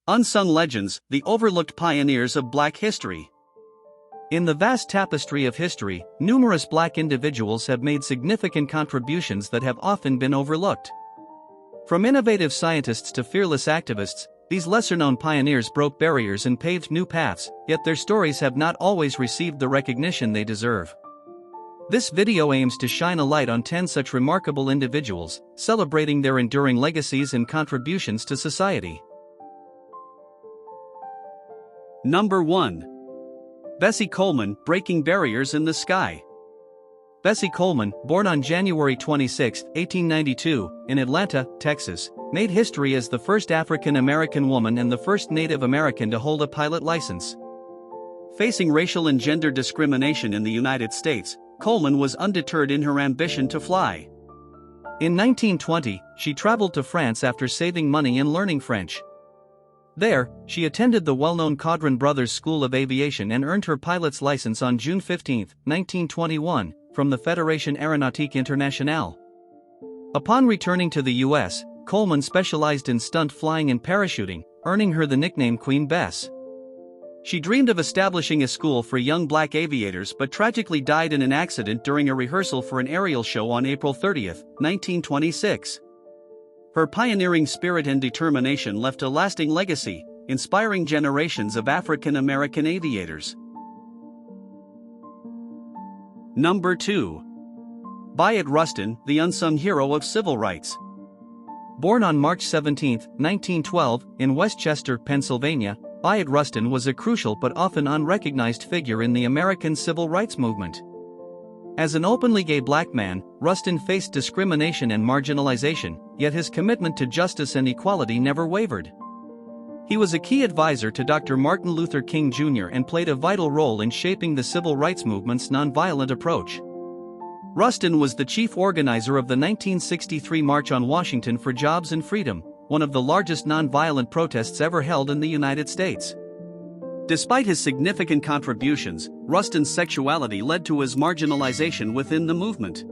Unsung legends, the overlooked pioneers of Black history. In the vast tapestry of history, numerous Black individuals have made significant contributions that have often been overlooked. From innovative scientists to fearless activists, these lesser-known pioneers broke barriers and paved new paths, yet their stories have not always received the recognition they deserve. This video aims to shine a light on 10 such remarkable individuals, celebrating their enduring legacies and contributions to society. Number 1. Bessie Coleman, breaking barriers in the sky. Bessie Coleman, born on January 26, 1892, in Atlanta, Texas, made history as the first African-American woman and the first Native American to hold a pilot license. Facing racial and gender discrimination in the United States, Coleman was undeterred in her ambition to fly. In 1920, she traveled to France after saving money and learning French. There, she attended the well-known Caudron Brothers School of Aviation and earned her pilot's license on June 15, 1921, from the Fédération Aéronautique Internationale. Upon returning to the U.S., Coleman specialized in stunt flying and parachuting, earning her the nickname Queen Bess. She dreamed of establishing a school for young Black aviators but tragically died in an accident during a rehearsal for an aerial show on April 30, 1926. Her pioneering spirit and determination left a lasting legacy, inspiring generations of African American aviators. Number 2. Batt Rustin, the unsung hero of civil rights. Born on March 17, 1912, in Westchester, Pennsylvania, Batt Rustin was a crucial but often unrecognized figure in the American civil rights movement. As an openly gay Black man, Rustin faced discrimination and marginalization, yet his commitment to justice and equality never wavered. He was a key advisor to Dr. Martin Luther King Jr. and played a vital role in shaping the civil rights movement's nonviolent approach. Rustin was the chief organizer of the 1963 March on Washington for Jobs and Freedom, one of the largest nonviolent protests ever held in the United States. Despite his significant contributions, Rustin's sexuality led to his marginalization within the movement.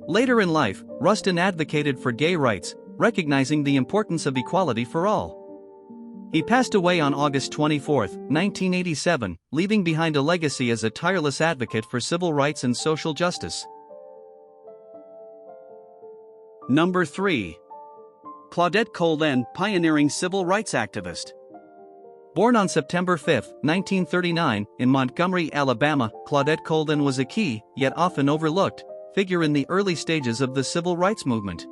Later in life, Rustin advocated for gay rights, recognizing the importance of equality for all. He passed away on August 24, 1987, leaving behind a legacy as a tireless advocate for civil rights and social justice. Number 3. Claudette Colvin, pioneering civil rights activist. Born on September 5, 1939, in Montgomery, Alabama, Claudette Colvin was a key, yet often overlooked, figure in the early stages of the civil rights movement.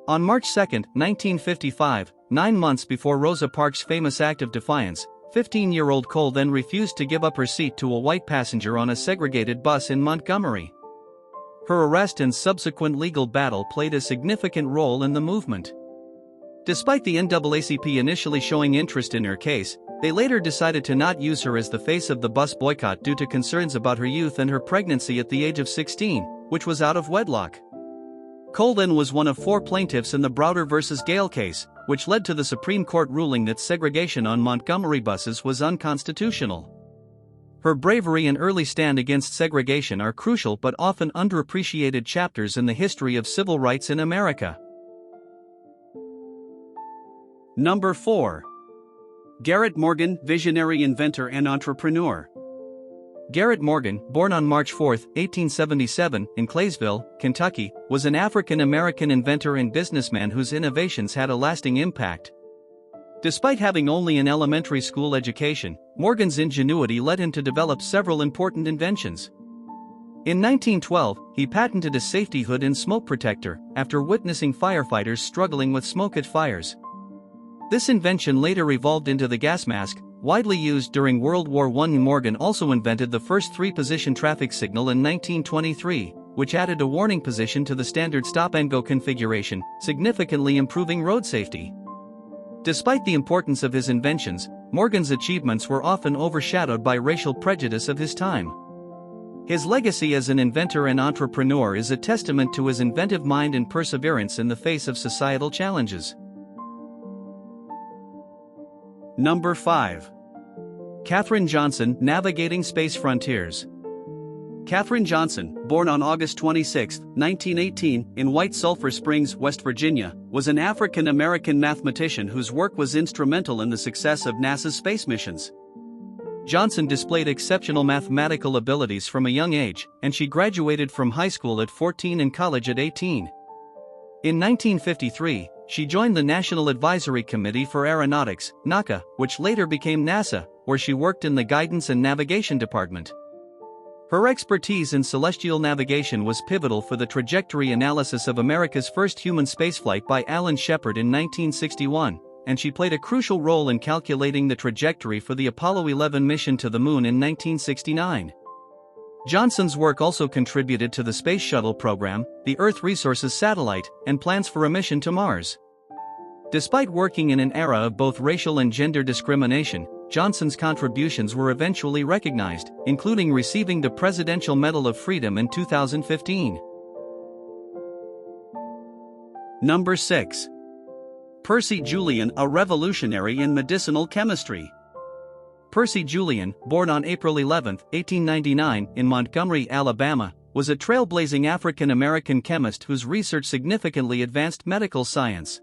On March 2, 1955, 9 months before Rosa Parks' famous act of defiance, 15-year-old Colvin refused to give up her seat to a white passenger on a segregated bus in Montgomery. Her arrest and subsequent legal battle played a significant role in the movement. Despite the NAACP initially showing interest in her case, they later decided to not use her as the face of the bus boycott due to concerns about her youth and her pregnancy at the age of 16, which was out of wedlock. Colvin was one of 4 plaintiffs in the Browder v. Gale case, which led to the Supreme Court ruling that segregation on Montgomery buses was unconstitutional. Her bravery and early stand against segregation are crucial but often underappreciated chapters in the history of civil rights in America. Number 4. Garrett Morgan, visionary inventor and entrepreneur. Garrett Morgan, born on March 4, 1877, in Claysville, Kentucky, was an African-American inventor and businessman whose innovations had a lasting impact. Despite having only an elementary school education, Morgan's ingenuity led him to develop several important inventions. In 1912, he patented a safety hood and smoke protector, after witnessing firefighters struggling with smoke at fires. This invention later evolved into the gas mask, widely used during World War I. Morgan also invented the first 3-position traffic signal in 1923, which added a warning position to the standard stop-and-go configuration, significantly improving road safety. Despite the importance of his inventions, Morgan's achievements were often overshadowed by racial prejudice of his time. His legacy as an inventor and entrepreneur is a testament to his inventive mind and perseverance in the face of societal challenges. Number 5. Katherine Johnson, navigating space frontiers. Katherine Johnson, born on August 26, 1918, in White Sulphur Springs, West Virginia, was an African-American mathematician whose work was instrumental in the success of NASA's space missions. Johnson displayed exceptional mathematical abilities from a young age, and she graduated from high school at 14 and college at 18. In 1953, she joined the National Advisory Committee for Aeronautics, NACA, which later became NASA, where she worked in the Guidance and Navigation Department. Her expertise in celestial navigation was pivotal for the trajectory analysis of America's first human spaceflight by Alan Shepard in 1961, and she played a crucial role in calculating the trajectory for the Apollo 11 mission to the Moon in 1969. Johnson's work also contributed to the Space Shuttle program, the Earth Resources Satellite, and plans for a mission to Mars. Despite working in an era of both racial and gender discrimination, Johnson's contributions were eventually recognized, including receiving the Presidential Medal of Freedom in 2015. Number 6. Percy Julian, a revolutionary in medicinal chemistry. Percy Julian, born on April 11, 1899, in Montgomery, Alabama, was a trailblazing African-American chemist whose research significantly advanced medical science.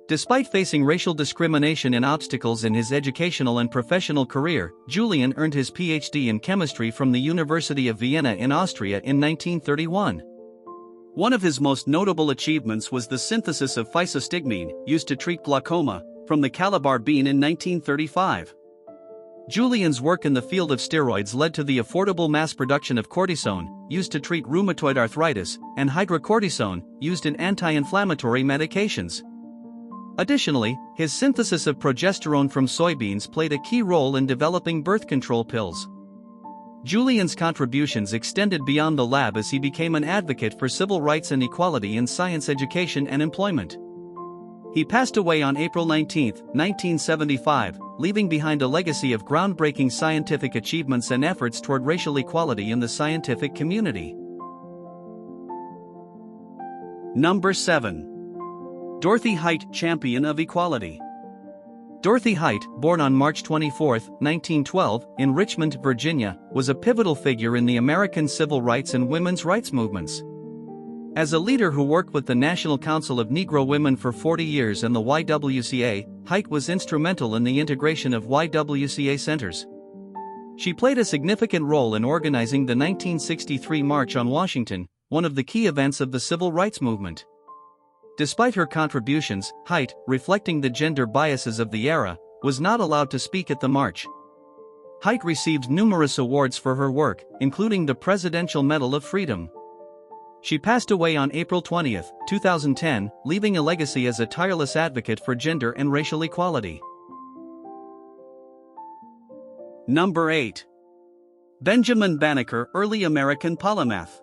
Despite facing racial discrimination and obstacles in his educational and professional career, Julian earned his PhD in chemistry from the University of Vienna in Austria in 1931. One of his most notable achievements was the synthesis of physostigmine, used to treat glaucoma, from the calabar bean in 1935. Julian's work in the field of steroids led to the affordable mass production of cortisone, used to treat rheumatoid arthritis, and hydrocortisone, used in anti-inflammatory medications. Additionally, his synthesis of progesterone from soybeans played a key role in developing birth control pills. Julian's contributions extended beyond the lab as he became an advocate for civil rights and equality in science education and employment. He passed away on April 19, 1975, leaving behind a legacy of groundbreaking scientific achievements and efforts toward racial equality in the scientific community. Number 7. Dorothy Height, champion of equality. Dorothy Height, born on March 24, 1912, in Richmond, Virginia, was a pivotal figure in the American civil rights and women's rights movements. As a leader who worked with the National Council of Negro Women for 40 years and the YWCA, Height was instrumental in the integration of YWCA centers. She played a significant role in organizing the 1963 March on Washington, one of the key events of the civil rights movement. Despite her contributions, Height, reflecting the gender biases of the era, was not allowed to speak at the march. Height received numerous awards for her work, including the Presidential Medal of Freedom. She passed away on April 20, 2010, leaving a legacy as a tireless advocate for gender and racial equality. Number 8. Benjamin Banneker, early American polymath.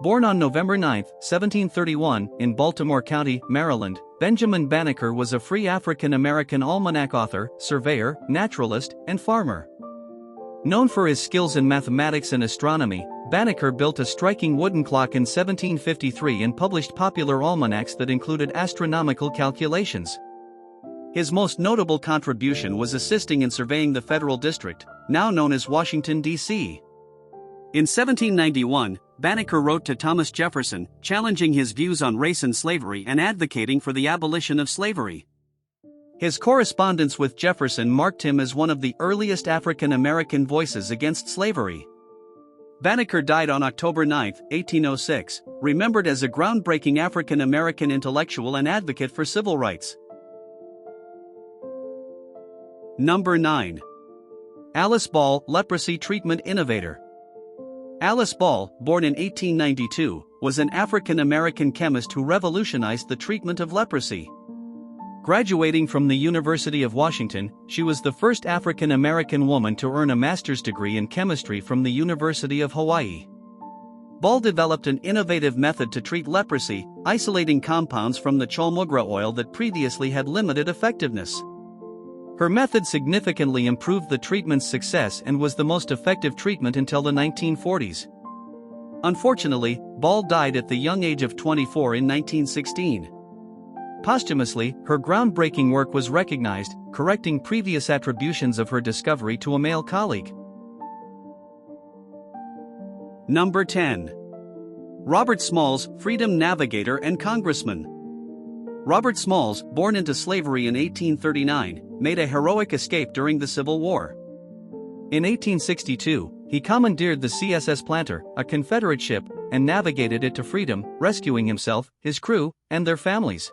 Born on November 9, 1731, in Baltimore County, Maryland, Benjamin Banneker was a free African-American almanac author, surveyor, naturalist, and farmer. Known for his skills in mathematics and astronomy, Banneker built a striking wooden clock in 1753 and published popular almanacs that included astronomical calculations. His most notable contribution was assisting in surveying the Federal District, now known as Washington, D.C. In 1791, Banneker wrote to Thomas Jefferson, challenging his views on race and slavery and advocating for the abolition of slavery. His correspondence with Jefferson marked him as one of the earliest African-American voices against slavery. Banneker died on October 9, 1806, remembered as a groundbreaking African-American intellectual and advocate for civil rights. Number 9. Alice Ball, leprosy treatment innovator. Alice Ball, born in 1892, was an African-American chemist who revolutionized the treatment of leprosy. Graduating from the University of Washington, she was the first African-American woman to earn a master's degree in chemistry from the University of Hawaii. Ball developed an innovative method to treat leprosy, isolating compounds from the cholmugra oil that previously had limited effectiveness. Her method significantly improved the treatment's success and was the most effective treatment until the 1940s. Unfortunately, Ball died at the young age of 24 in 1916. Posthumously, her groundbreaking work was recognized, correcting previous attributions of her discovery to a male colleague. Number 10. Robert Smalls, freedom navigator and congressman. Robert Smalls, born into slavery in 1839, made a heroic escape during the Civil War. In 1862, he commandeered the CSS Planter, a Confederate ship, and navigated it to freedom, rescuing himself, his crew, and their families.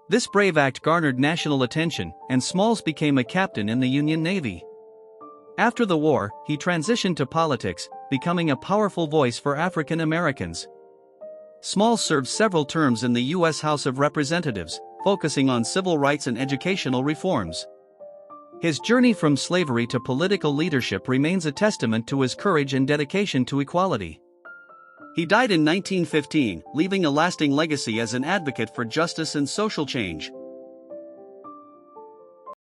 This brave act garnered national attention, and Smalls became a captain in the Union Navy. After the war, he transitioned to politics, becoming a powerful voice for African Americans. Smalls served several terms in the U.S. House of Representatives, focusing on civil rights and educational reforms. His journey from slavery to political leadership remains a testament to his courage and dedication to equality. He died in 1915, leaving a lasting legacy as an advocate for justice and social change.